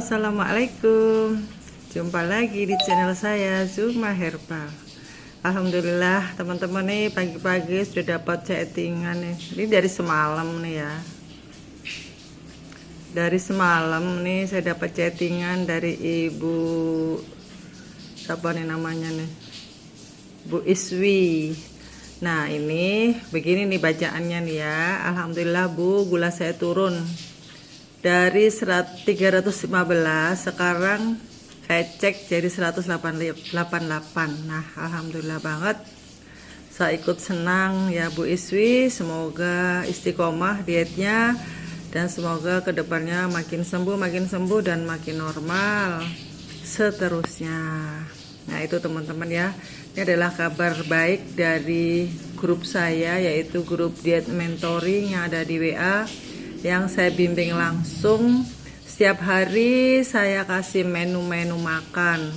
Assalamualaikum. Jumpa lagi di channel saya Zuma Herbal. Alhamdulillah teman-teman nih, pagi-pagi sudah dapat chattingan nih. Ini dari semalam nih ya. Dari semalam nih saya dapat chattingan dari ibu, siapa nih namanya nih, Bu Iswi. Nah ini begini nih bacaannya nih ya. Alhamdulillah Bu, gula saya turun dari 315, sekarang saya cek jadi 188. Nah alhamdulillah banget, saya ikut senang ya Bu Iswi. Semoga istiqomah dietnya dan semoga kedepannya makin sembuh dan makin normal seterusnya. Nah itu teman-teman ya, ini adalah kabar baik dari grup saya, yaitu grup diet mentoring yang ada di WA, yang saya bimbing langsung. Setiap hari saya kasih menu-menu makan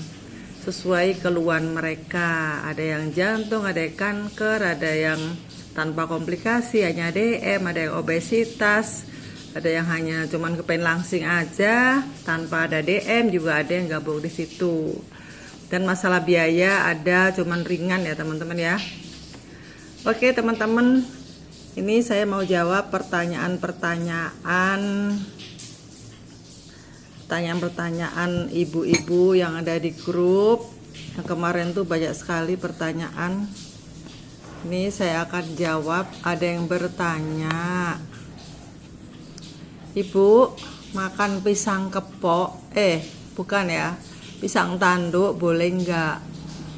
sesuai keluhan mereka. Ada yang jantung, ada yang kanker, ada yang tanpa komplikasi hanya DM, ada yang obesitas, ada yang hanya cuman kepengen langsing aja tanpa ada DM, juga ada yang gabung di situ. Dan masalah biaya ada cuman ringan ya teman-teman ya. Oke teman-teman, ini saya mau jawab pertanyaan ibu-ibu yang ada di grup. Yang kemarin tuh banyak sekali pertanyaan. Ini saya akan jawab. Ada yang bertanya, Ibu makan pisang kepok, bukan ya, pisang tanduk boleh enggak?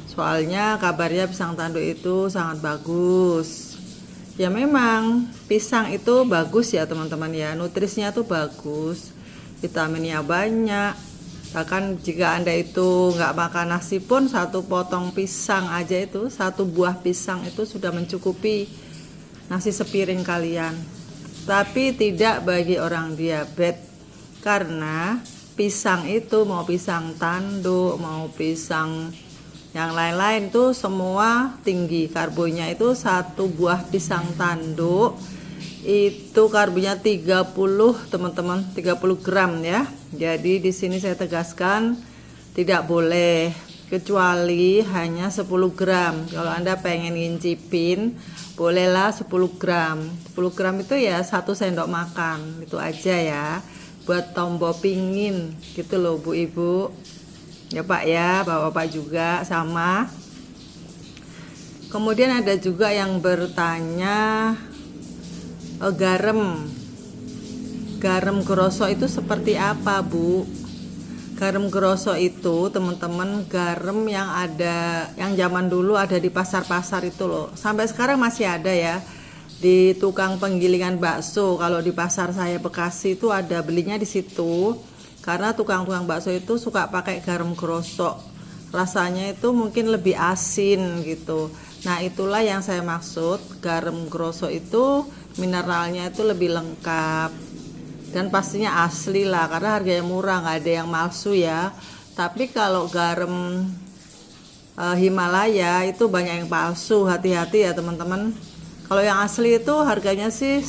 Soalnya kabarnya pisang tanduk itu sangat bagus. Ya memang pisang itu bagus ya teman-teman ya, nutrisinya tuh bagus, vitaminnya banyak. Bahkan jika Anda itu nggak makan nasi pun, satu potong pisang aja itu, satu buah pisang itu sudah mencukupi nasi sepiring kalian. Tapi tidak bagi orang diabetes, karena pisang itu mau pisang tanduk, mau pisang yang lain-lain tuh semua tinggi karbonya. Itu satu buah pisang tanduk itu karbonya 30 teman-teman, 30 gram ya. Jadi di sini saya tegaskan tidak boleh kecuali hanya 10 gram. Kalau Anda pengen ngincipin bolehlah 10 gram. 10 gram itu ya 1 sendok makan, itu aja ya, buat tombol pingin gitu loh Bu Ibu ya Pak ya, Bapak-bapak juga sama. Kemudian ada juga yang bertanya, garam grosok itu seperti apa Bu? Garam grosok itu teman-teman garam yang ada, yang zaman dulu ada di pasar-pasar itu loh, sampai sekarang masih ada ya, di tukang penggilingan bakso. Kalau di pasar saya Bekasi itu ada, belinya di situ. Karena tukang-tukang bakso itu suka pakai garam grosok, rasanya itu mungkin lebih asin gitu. Nah itulah yang saya maksud, garam grosok itu mineralnya itu lebih lengkap dan pastinya asli lah, karena harganya murah, nggak ada yang palsu ya. Tapi kalau garam Himalaya itu banyak yang palsu, hati-hati ya teman-teman. Kalau yang asli itu harganya sih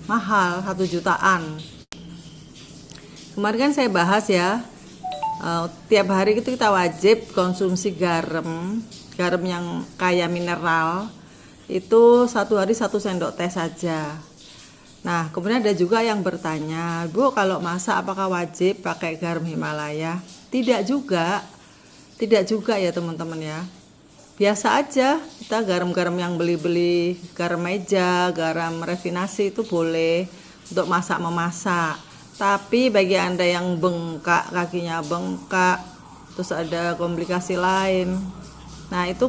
mahal, 1 jutaan. Kemarin kan saya bahas ya, tiap hari itu kita wajib konsumsi garam yang kaya mineral itu 1 hari 1 sendok teh saja. Nah kemudian ada juga yang bertanya, Bu kalau masak apakah wajib pakai garam Himalaya? Tidak juga ya teman-teman ya. Biasa aja, kita garam-garam yang beli-beli, garam meja, garam refinasi itu boleh untuk memasak. Tapi bagi Anda yang bengkak, kakinya bengkak, terus ada komplikasi lain, nah itu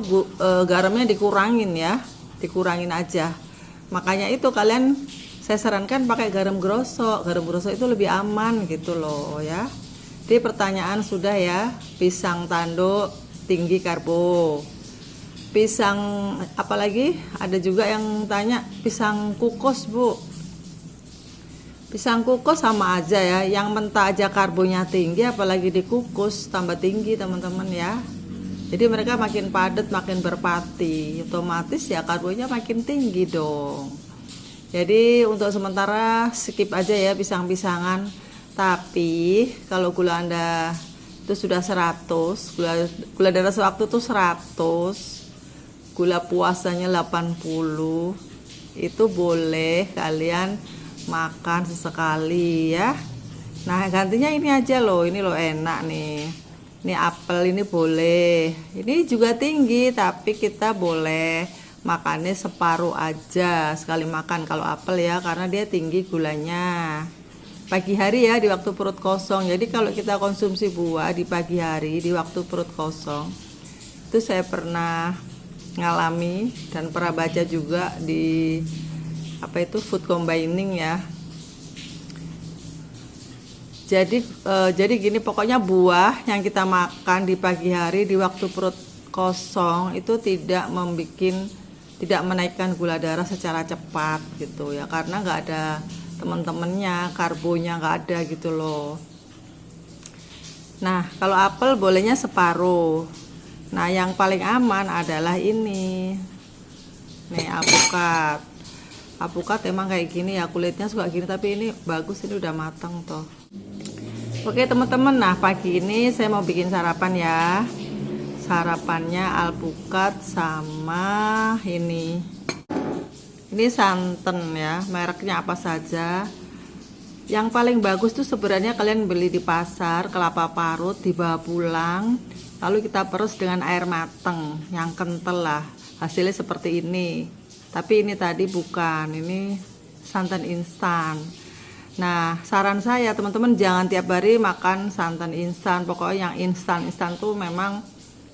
garamnya dikurangin ya, dikurangin aja. Makanya itu kalian, saya sarankan pakai garam grosok. Garam grosok itu lebih aman gitu loh ya. Jadi pertanyaan sudah ya, pisang tanduk tinggi karbo. Pisang apalagi? Ada juga yang tanya pisang kukus Bu. Pisang kukus sama aja ya, yang mentah aja karbonya tinggi, apalagi dikukus tambah tinggi teman-teman ya. Jadi mereka makin padat, makin berpati, otomatis ya karbonya makin tinggi dong. Jadi untuk sementara skip aja ya pisang-pisangan. Tapi kalau gula Anda itu sudah 100, gula darah sewaktu itu 100, gula puasanya 80, itu boleh kalian makan sesekali ya. Nah gantinya ini aja loh, ini loh enak nih. Ini apel ini boleh, ini juga tinggi tapi kita boleh makannya separuh aja sekali makan kalau apel ya, karena dia tinggi gulanya. Pagi hari ya, di waktu perut kosong. Jadi kalau kita konsumsi buah di pagi hari di waktu perut kosong, itu saya pernah ngalami dan pernah baca juga di apa itu food combining ya. Jadi gini, pokoknya buah yang kita makan di pagi hari di waktu perut kosong itu tidak menaikkan gula darah secara cepat gitu ya, karena nggak ada teman-temannya, karbonya nggak ada gitu loh. Nah kalau apel bolehnya separuh. Nah yang paling aman adalah ini nih, alpukat emang kayak gini ya, kulitnya suka gini tapi ini bagus, ini udah matang toh. Oke teman-teman, nah pagi ini saya mau bikin sarapan ya. Sarapannya alpukat sama ini santan ya, mereknya apa saja. Yang paling bagus tuh sebenarnya kalian beli di pasar, kelapa parut, dibawa pulang, lalu kita peres dengan air mateng yang kental lah, hasilnya seperti ini. Tapi ini tadi bukan, ini santan instan. Nah saran saya teman-teman, jangan tiap hari makan santan instan. Pokoknya yang instan tuh memang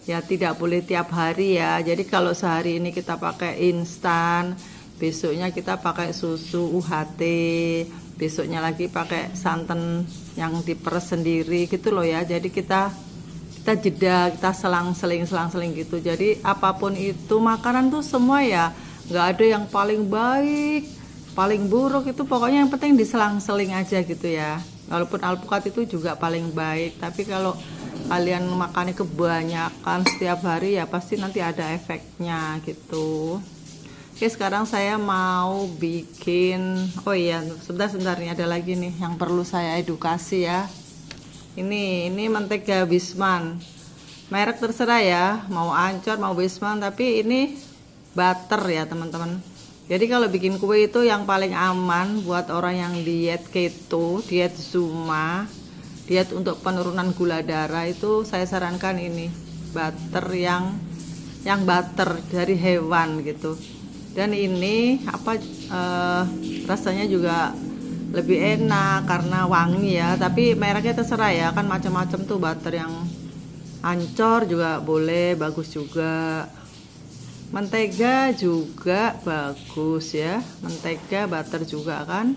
ya tidak boleh tiap hari ya. Jadi kalau sehari ini kita pakai instan, besoknya kita pakai susu UHT, besoknya lagi pakai santan yang diperes sendiri gitu loh ya. Jadi kita jeda, kita selang-seling gitu. Jadi apapun itu makanan tuh semua ya, nggak ada yang paling baik paling buruk, itu pokoknya yang penting diselang-seling aja gitu ya. Walaupun alpukat itu juga paling baik, tapi kalau kalian makannya kebanyakan setiap hari ya pasti nanti ada efeknya gitu. Oke sekarang saya mau bikin, oh iya sebentar nih, ada lagi nih yang perlu saya edukasi ya. Ini mentega Wisman, merek terserah ya, mau Ancor mau Wisman, tapi ini butter ya teman-teman. Jadi kalau bikin kue itu yang paling aman buat orang yang diet keto, diet Zuma, diet untuk penurunan gula darah, itu saya sarankan ini butter yang butter dari hewan gitu. Dan ini rasanya juga lebih enak karena wangi ya, tapi mereknya terserah ya, kan macam-macam tuh butter, yang Ancor juga boleh, bagus juga. Mentega juga bagus ya, mentega butter juga kan.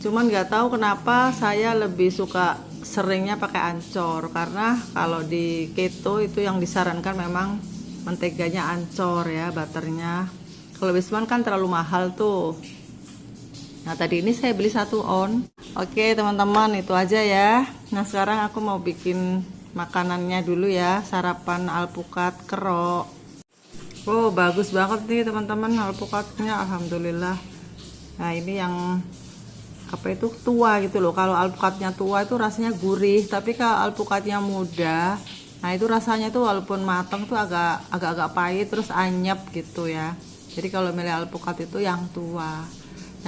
Cuman nggak tahu kenapa saya lebih suka seringnya pakai Ancor, karena kalau di keto itu yang disarankan memang menteganya Ancor ya, butternya. Kalau Wisman kan terlalu mahal tuh. Nah tadi ini saya beli 1 on. Oke teman-teman, itu aja ya. Nah sekarang aku mau bikin makanannya dulu ya, sarapan alpukat kerok. Oh bagus banget nih teman-teman alpukatnya, alhamdulillah. Nah ini yang apa itu tua gitu loh. Kalau alpukatnya tua itu rasanya gurih, tapi kalau alpukatnya muda, nah itu rasanya tuh walaupun matang tuh agak pahit, terus anyep gitu ya. Jadi kalau milih alpukat itu yang tua.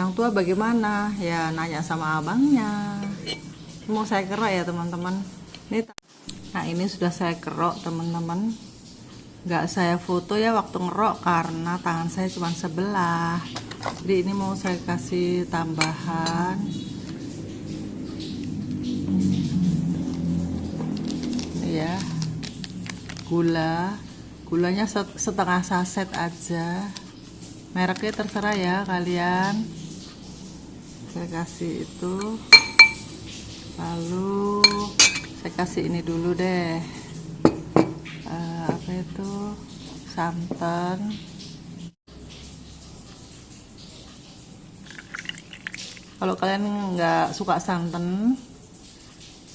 Yang tua bagaimana? Ya nanya sama abangnya. Mau saya kerok ya teman-teman. Nah ini sudah saya kerok teman-teman. Nggak saya foto ya waktu ngerok karena tangan saya cuma sebelah. Jadi ini mau saya kasih tambahan. Ini ya, gulanya setengah saset aja. Mereknya terserah ya kalian. Saya kasih itu, lalu saya kasih ini dulu deh, apa itu, santan. Kalau kalian nggak suka santan,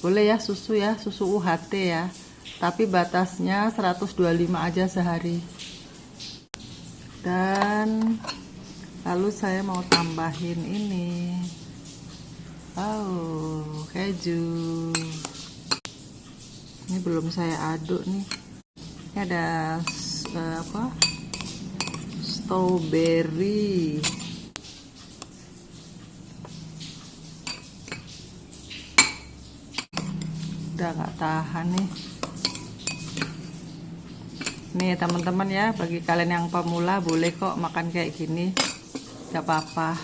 boleh ya susu UHT ya, tapi batasnya 125 aja sehari. Dan lalu saya mau tambahin ini Oh, keju. Ini belum saya aduk nih. Ini ada apa? Strawberry. Udah nggak tahan nih. Nih teman-teman ya, bagi kalian yang pemula boleh kok makan kayak gini, gak apa-apa.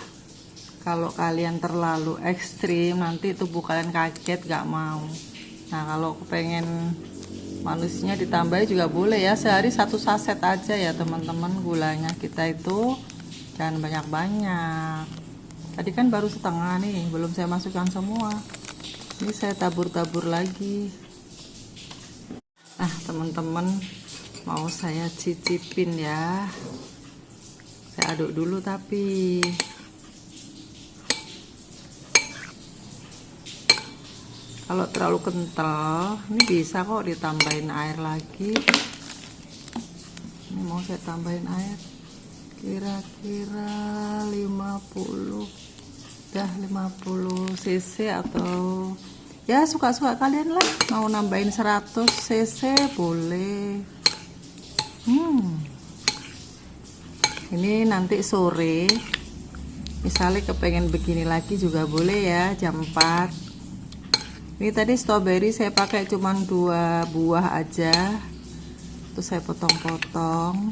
Kalau kalian terlalu ekstrim nanti tubuh kalian kaget gak mau. Nah kalau pengen manisnya ditambahin juga boleh ya, sehari 1 saset aja ya teman-teman. Gulanya kita itu jangan banyak-banyak. Tadi kan baru setengah nih, belum saya masukkan semua. Ini saya tabur-tabur lagi. Nah teman-teman, mau saya cicipin ya. Saya aduk dulu tapi kalau terlalu kental ini bisa kok ditambahin air lagi. Ini mau saya tambahin air kira-kira 50 cc atau ya suka-suka kalian lah. Mau nambahin 100 cc boleh. Ini nanti sore misalnya kepengen begini lagi juga boleh ya, jam 4. Ini tadi strawberry saya pakai cuman 2 buah aja, terus saya potong-potong.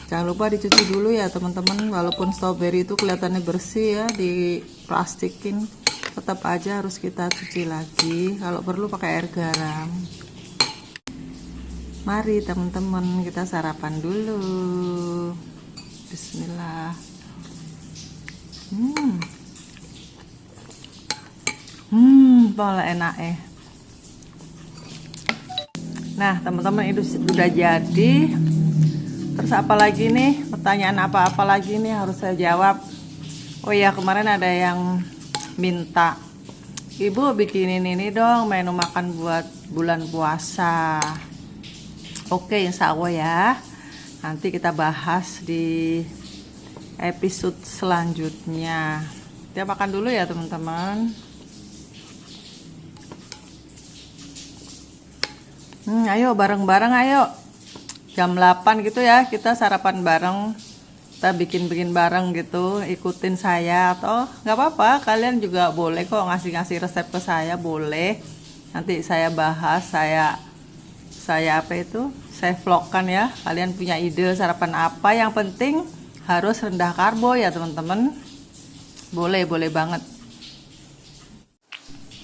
Jangan lupa dicuci dulu ya teman-teman. Walaupun strawberry itu kelihatannya bersih ya, di plastikin, tetap aja harus kita cuci lagi. Kalau perlu pakai air garam. Mari teman-teman kita sarapan dulu. Bismillah. Pola enak Nah teman-teman, itu sudah jadi. Terus apa lagi nih, pertanyaan apa-apa lagi nih harus saya jawab. Oh ya, kemarin ada yang minta, Ibu bikinin ini dong menu makan buat bulan puasa. Oke, insya Allah ya. Nanti kita bahas di episode selanjutnya. Kita makan dulu ya teman-teman. Ayo bareng-bareng, ayo. Jam 8 gitu ya, kita sarapan bareng. Kita bikin-bikin bareng gitu. Ikutin saya atau nggak apa-apa. Kalian juga boleh kok ngasih-ngasih resep ke saya, boleh. Nanti saya bahas, saya apa itu? Saya vlogkan ya. Kalian punya ide sarapan apa? Yang penting harus rendah karbo ya teman-teman. Boleh banget.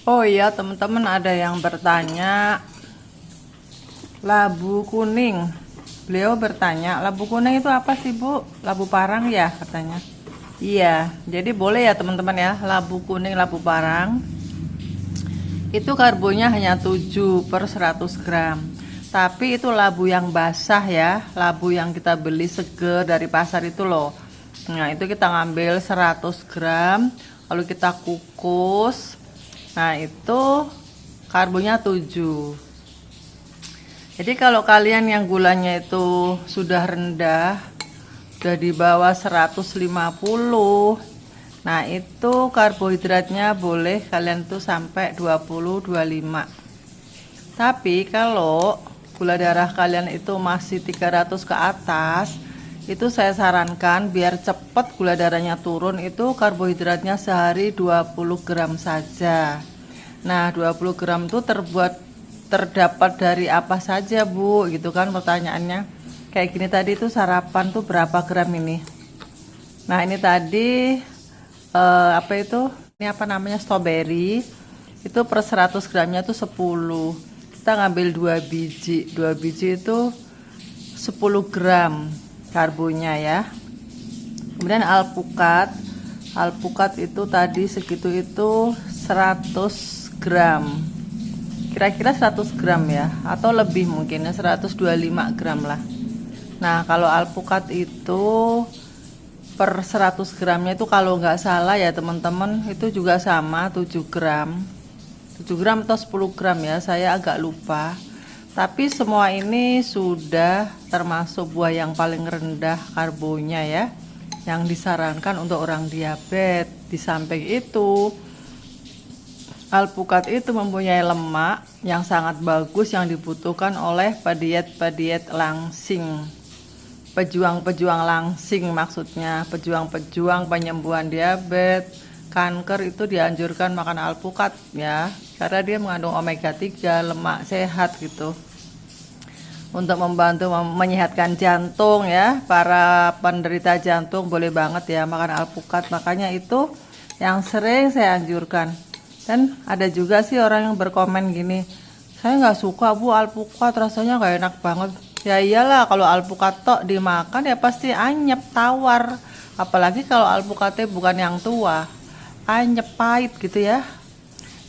Oh iya teman-teman, ada yang bertanya labu kuning. Beliau bertanya, labu kuning itu apa sih Bu? Labu parang ya katanya. Iya, jadi boleh ya teman-teman ya, labu kuning, labu parang. Itu karbonya hanya 7/100 gram. Tapi itu labu yang basah ya, labu yang kita beli seger dari pasar itu loh. Nah itu kita ngambil 100 gram, lalu kita kukus. Nah itu karbonya 7. Jadi kalau kalian yang gulanya itu sudah rendah, sudah di bawah 150, nah itu karbohidratnya boleh kalian tuh sampai 20-25. Tapi kalau gula darah kalian itu masih 300 ke atas, itu saya sarankan biar cepat gula darahnya turun, itu karbohidratnya sehari 20 gram saja. Nah 20 gram itu terdapat dari apa saja Bu, gitu kan pertanyaannya. Kayak gini tadi tuh sarapan tuh berapa gram ini. Nah ini tadi apa itu, ini apa namanya, strawberry. Itu per 100 gramnya tuh 10. Kita ngambil 2 biji. 2 biji itu 10 gram karbonya ya. Kemudian alpukat. Alpukat itu tadi segitu itu 100 gram. Kira-kira 100 gram ya, atau lebih mungkin ya, 125 gram lah. Nah kalau alpukat itu per 100 gramnya itu kalau nggak salah ya teman-teman, itu juga sama 7 gram. 7 gram atau 10 gram ya, saya agak lupa. Tapi semua ini sudah termasuk buah yang paling rendah karbonya ya, yang disarankan untuk orang diabetes. Di samping itu Alpukat itu mempunyai lemak yang sangat bagus yang dibutuhkan oleh pediat-pediat langsing. Pejuang-pejuang langsing maksudnya, pejuang-pejuang penyembuhan diabetes, kanker itu dianjurkan makan alpukat ya. Karena dia mengandung omega 3, lemak sehat gitu. Untuk membantu menyehatkan jantung ya, para penderita jantung boleh banget ya makan alpukat. Makanya itu yang sering saya anjurkan. Dan ada juga sih orang yang berkomen gini, saya nggak suka bu alpukat, rasanya nggak enak banget. Ya iyalah, kalau alpukat tok dimakan ya pasti anyep, tawar. Apalagi kalau alpukatnya bukan yang tua, anyep, pahit gitu ya.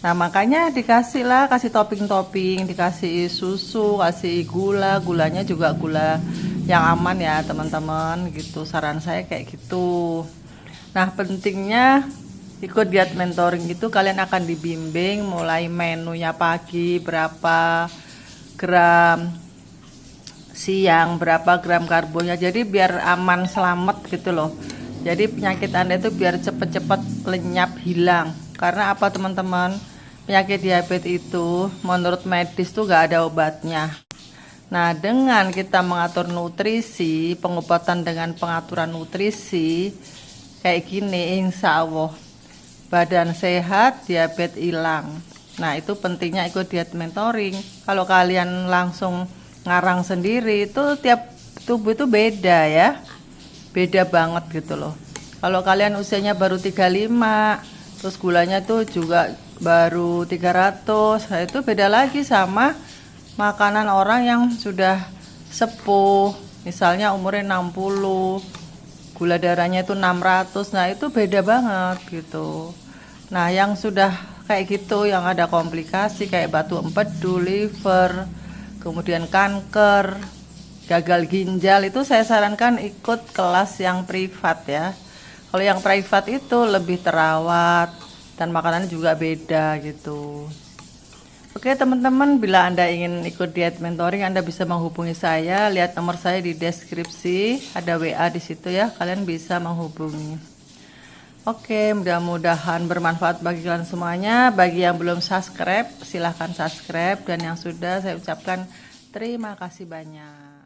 Nah makanya dikasih lah, kasih topping-topping, dikasih susu, kasih gula, gulanya juga gula yang aman ya teman-teman gitu. Saran saya kayak gitu. Nah pentingnya ikut diet mentoring itu kalian akan dibimbing mulai menunya pagi berapa gram, siang berapa gram karbonya, jadi biar aman selamat gitu loh. Jadi penyakit Anda itu biar cepet-cepet lenyap hilang. Karena apa teman-teman, penyakit diabetes itu menurut medis tuh gak ada obatnya. Nah dengan kita mengatur nutrisi, pengobatan dengan pengaturan nutrisi kayak gini, insya Allah badan sehat, diabetes hilang. Nah itu pentingnya ikut diet mentoring. Kalau kalian langsung ngarang sendiri itu tiap tubuh itu beda ya, beda banget gitu loh. Kalau kalian usianya baru 35, terus gulanya tuh juga baru 300, nah itu beda lagi sama makanan orang yang sudah sepuh, misalnya umurnya 60, gula darahnya itu 600, nah itu beda banget gitu. Nah yang sudah kayak gitu, yang ada komplikasi kayak batu empedu, liver, kemudian kanker, gagal ginjal, itu saya sarankan ikut kelas yang privat ya. Kalau yang privat itu lebih terawat dan makanannya juga beda gitu. Oke teman-teman, bila Anda ingin ikut diet mentoring, Anda bisa menghubungi saya. Lihat nomor saya di deskripsi, ada WA di situ ya, kalian bisa menghubungi. Oke, mudah-mudahan bermanfaat bagi kalian semuanya. Bagi yang belum subscribe, silahkan subscribe, dan yang sudah, saya ucapkan terima kasih banyak.